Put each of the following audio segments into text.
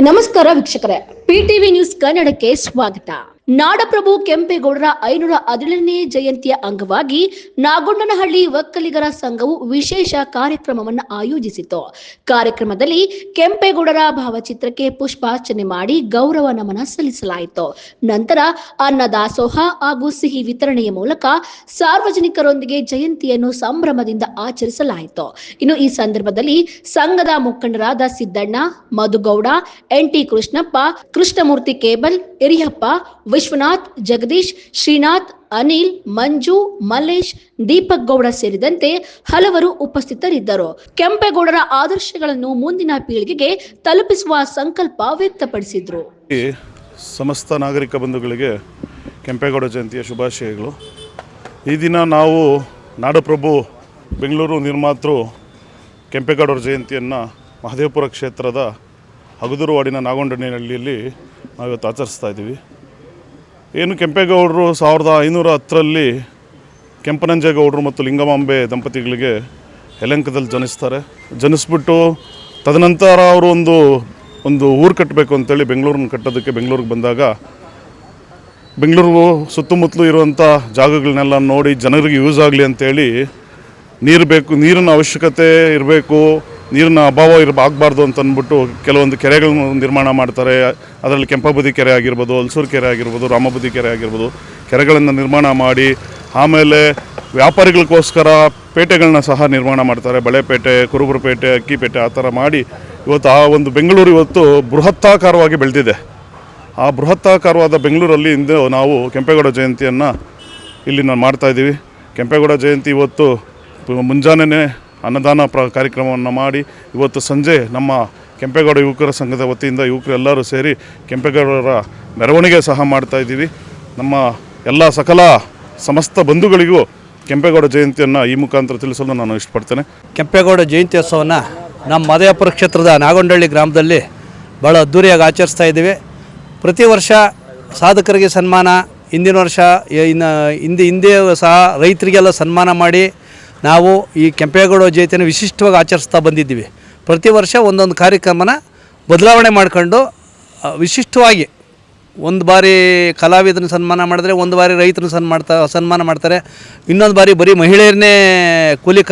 ನಮಸ್ಕಾರ ವೀಕ್ಷಕರೇ, ಪಿಟಿವಿ ನ್ಯೂಸ್ ಕನ್ನಡಕ್ಕೆ ಸ್ವಾಗತ. ನಾಡಪ್ರಭು ಕೆಂಪೇಗೌಡರ 517ನೇ ಜಯಂತಿಯ ಅಂಗವಾಗಿ ನಾಗೊಂಡನಹಳ್ಳಿ ಒಕ್ಕಲಿಗರ ಸಂಘವು ವಿಶೇಷ ಕಾರ್ಯಕ್ರಮವನ್ನು ಆಯೋಜಿಸಿತು. ಕಾರ್ಯಕ್ರಮದಲ್ಲಿ ಕೆಂಪೇಗೌಡರ ಭಾವಚಿತ್ರಕ್ಕೆ ಪುಷ್ಪಾರ್ಚನೆ ಮಾಡಿ ಗೌರವ ನಮನ ಸಲ್ಲಿಸಲಾಯಿತು. ನಂತರ ಅನ್ನದಾಸೋಹ ಹಾಗೂ ಸಿಹಿ ವಿತರಣೆಯ ಮೂಲಕ ಸಾರ್ವಜನಿಕರೊಂದಿಗೆ ಜಯಂತಿಯನ್ನು ಸಂಭ್ರಮದಿಂದ ಆಚರಿಸಲಾಯಿತು. ಇನ್ನು ಈ ಸಂದರ್ಭದಲ್ಲಿ ಸಂಘದ ಮುಖಂಡರಾದ ಸಿದ್ದಣ್ಣ, ಮಧುಗೌಡ, ಎನ್.ಟಿ. ಕೃಷ್ಣಪ್ಪ, ಕೃಷ್ಣಮೂರ್ತಿ ಕೇಬಲ್, ಹಿರಿಯಪ್ಪ, ವಿಶ್ವನಾಥ್, ಜಗದೀಶ್, ಶ್ರೀನಾಥ್, ಅನಿಲ್, ಮಂಜು, ಮಲ್ಲೇಶ್, ದೀಪಕ್ ಗೌಡ ಸೇರಿದಂತೆ ಹಲವರು ಉಪಸ್ಥಿತರಿದ್ದರು. ಕೆಂಪೇಗೌಡರ ಆದರ್ಶಗಳನ್ನು ಮುಂದಿನ ಪೀಳಿಗೆಗೆ ತಲುಪಿಸುವ ಸಂಕಲ್ಪ ವ್ಯಕ್ತಪಡಿಸಿದರು. ಸಮಸ್ತ ನಾಗರಿಕ ಬಂಧುಗಳಿಗೆ ಕೆಂಪೇಗೌಡ ಜಯಂತಿಯ ಶುಭಾಶಯಗಳು. ಈ ದಿನ ನಾವು ನಾಡಪ್ರಭು ಬೆಂಗಳೂರು ನಿರ್ಮಾತೃ ಕೆಂಪೇಗೌಡರ ಜಯಂತಿಯನ್ನು ಮಹದೇವಪುರ ಕ್ಷೇತ್ರದ ಹಗದೂರು ವಾರ್ಡಿನ ನಾಗೊಂಡನಹಳ್ಳಿಯಲ್ಲಿ ನಾವಿವತ್ತು ಆಚರಿಸ್ತಾ ಇದ್ದೀವಿ. ಏನು ಕೆಂಪೇಗೌಡರು 1510ರಲ್ಲಿ ಕೆಂಪನಂಜೇಗೌಡರು ಮತ್ತು ಲಿಂಗಮಾಂಬೆ ದಂಪತಿಗಳಿಗೆ ಯಲಹಂಕದಲ್ಲಿ ಜನಿಸ್ಬಿಟ್ಟು ತದನಂತರ ಅವರು ಒಂದು ಊರು ಕಟ್ಟಬೇಕು ಅಂತೇಳಿ ಬೆಂಗಳೂರನ್ನ ಕಟ್ಟೋದಕ್ಕೆ ಬೆಂಗಳೂರಿಗೆ ಬಂದಾಗ ಬೆಂಗಳೂರು ಸುತ್ತಮುತ್ತಲೂ ಇರುವಂಥ ಜಾಗಗಳನ್ನೆಲ್ಲ ನೋಡಿ ಜನರಿಗೆ ಯೂಸ್ ಆಗಲಿ ಅಂತೇಳಿ ನೀರಿನ ಅವಶ್ಯಕತೆ ಇರಬೇಕು, ನೀರಿನ ಅಭಾವ ಆಗಬಾರ್ದು ಅಂತ ಅಂದ್ಬಿಟ್ಟು ಕೆಲವೊಂದು ಕೆರೆಗಳನ್ನು ನಿರ್ಮಾಣ ಮಾಡ್ತಾರೆ. ಅದರಲ್ಲಿ ಕೆಂಪಬದಿ ಕೆರೆ ಆಗಿರ್ಬೋದು, ಹಲಸೂರು ಕೆರೆ ಆಗಿರ್ಬೋದು, ರಾಮಬದಿ ಕೆರೆ ಆಗಿರ್ಬೋದು, ಕೆರೆಗಳನ್ನು ನಿರ್ಮಾಣ ಮಾಡಿ ಆಮೇಲೆ ವ್ಯಾಪಾರಿಗಳಿಗೋಸ್ಕರ ಪೇಟೆಗಳನ್ನ ಸಹ ನಿರ್ಮಾಣ ಮಾಡ್ತಾರೆ. ಬಳೆಪೇಟೆ, ಕುರುಬರಪೇಟೆ, ಅಕ್ಕಿಪೇಟೆ ಆ ಥರ ಮಾಡಿ ಇವತ್ತು ಆ ಒಂದು ಬೆಂಗಳೂರು ಇವತ್ತು ಬೃಹತ್ತಾಕಾರವಾಗಿ ಬೆಳೆದಿದೆ. ಆ ಬೃಹತ್ತಾಕಾರವಾದ ಬೆಂಗಳೂರಲ್ಲಿ ಇಂದು ನಾವು ಕೆಂಪೇಗೌಡ ಜಯಂತಿಯನ್ನು ಇಲ್ಲಿ ನಾವು ಮಾಡ್ತಾಯಿದ್ದೀವಿ. ಕೆಂಪೇಗೌಡ ಜಯಂತಿ ಇವತ್ತು ಮುಂಜಾನೆ ಅನ್ನದಾನ ಕಾರ್ಯಕ್ರಮವನ್ನು ಮಾಡಿ ಇವತ್ತು ಸಂಜೆ ನಮ್ಮ ಕೆಂಪೇಗೌಡ ಯುವಕರ ಸಂಘದ ವತಿಯಿಂದ ಯುವಕರು ಎಲ್ಲರೂ ಸೇರಿ ಕೆಂಪೇಗೌಡರ ಮೆರವಣಿಗೆ ಸಹ ಮಾಡ್ತಾಯಿದ್ದೀವಿ. ನಮ್ಮ ಎಲ್ಲ ಸಮಸ್ತ ಬಂಧುಗಳಿಗೂ ಕೆಂಪೇಗೌಡ ಜಯಂತಿಯನ್ನು ಈ ಮುಖಾಂತರ ತಿಳಿಸಲು ನಾನು ಇಷ್ಟಪಡ್ತೇನೆ. ಕೆಂಪೇಗೌಡ ಜಯಂತ್ಯೋತ್ಸವವನ್ನು ನಮ್ಮ ಮಹದೇವಪುರ ಕ್ಷೇತ್ರದ ನಾಗೊಂಡಹಳ್ಳಿ ಗ್ರಾಮದಲ್ಲಿ ಭಾಳ ಅದ್ಧೂರಿಯಾಗಿ ಆಚರಿಸ್ತಾ ಇದ್ದೀವಿ. ಪ್ರತಿ ವರ್ಷ ಸಾಧಕರಿಗೆ ಸನ್ಮಾನ, ಹಿಂದಿನ ವರ್ಷ ಹಿಂದೆ ಸಹ ರೈತರಿಗೆಲ್ಲ ಸನ್ಮಾನ ಮಾಡಿ ನಾವು ಈ ಕೆಂಪೇಗೌಡ ಜಯಂತಿಯನ್ನು ವಿಶಿಷ್ಟವಾಗಿ ಆಚರಿಸ್ತಾ ಬಂದಿದ್ದೀವಿ. ಪ್ರತಿ ವರ್ಷ ಒಂದೊಂದು ಕಾರ್ಯಕ್ರಮನ ಬದಲಾವಣೆ ಮಾಡ್ಕೊಂಡು ವಿಶಿಷ್ಟವಾಗಿ ಒಂದು ಬಾರಿ ಕಲಾವಿದರನ್ನ ಸನ್ಮಾನ ಮಾಡಿದ್ರೆ, ಒಂದು ಬಾರಿ ರೈತರನ್ನ ಸನ್ಮಾನ ಮಾಡ್ತಾರೆ, ಇನ್ನೊಂದು ಬಾರಿ ಬರೀ ಮಹಿಳೆಯರನ್ನೇ ಕೂಲಿ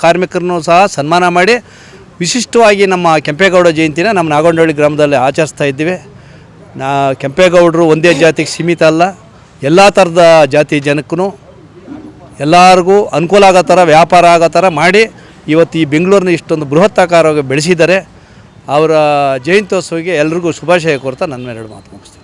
ಕಾರ್ಮಿಕರನ್ನು ಸಹ ಸನ್ಮಾನ ಮಾಡಿ ವಿಶಿಷ್ಟವಾಗಿ ನಮ್ಮ ಕೆಂಪೇಗೌಡ ಜಯಂತಿನ ನಮ್ಮ ನಾಗೊಂಡಹಳ್ಳಿ ಗ್ರಾಮದಲ್ಲಿ ಆಚರಿಸ್ತಾ ಇದ್ದೀವಿ. ಕೆಂಪೇಗೌಡರು ಒಂದೇ ಜಾತಿಗೆ ಸೀಮಿತ ಅಲ್ಲ, ಎಲ್ಲ ಥರದ ಜಾತಿ ಜನಕ್ಕೂ ಎಲ್ಲರಿಗೂ ಅನುಕೂಲ ಆಗೋ ಥರ, ವ್ಯಾಪಾರ ಆಗೋ ಥರ ಮಾಡಿ ಇವತ್ತು ಈ ಬೆಂಗಳೂರನ್ನ ಇಷ್ಟೊಂದು ಬೃಹತ್ತಾಕಾರವಾಗಿ ಬೆಳೆಸಿದ್ದಾರೆ. ಅವರ ಜಯಂತ್ಯೋತ್ಸವಕ್ಕೆ ಎಲ್ರಿಗೂ ಶುಭಾಶಯ ಕೋರ್ತಾ ನನ್ನ ಎರಡು ಮಾತು ಮುಗಿಸ್ತೀನಿ.